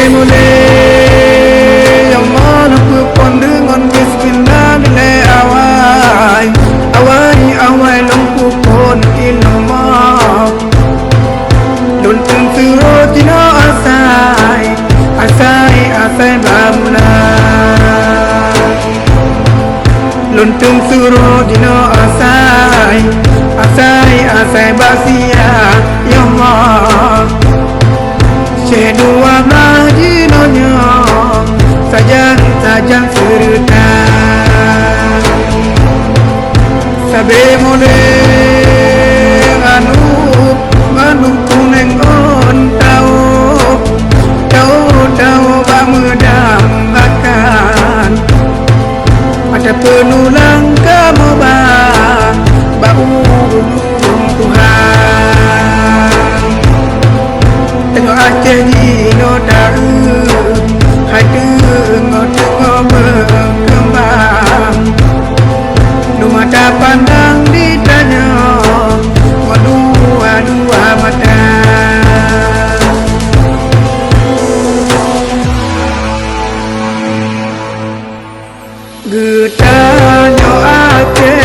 mulai yang mana pun dengan bismillah nilai awai awai lampu pun ilmu luntun suruh dina asai bamula luntun suruh dina asai basia ya Allah Sedua majinonya sajang serta sabe mole anu kuning on tahu bamedam akan ada penulang kamu bau Tuhan tengok Aceh ni no tahu hadu ngotong berkembang nu mata pandang ditanya dua mata getanya Aceh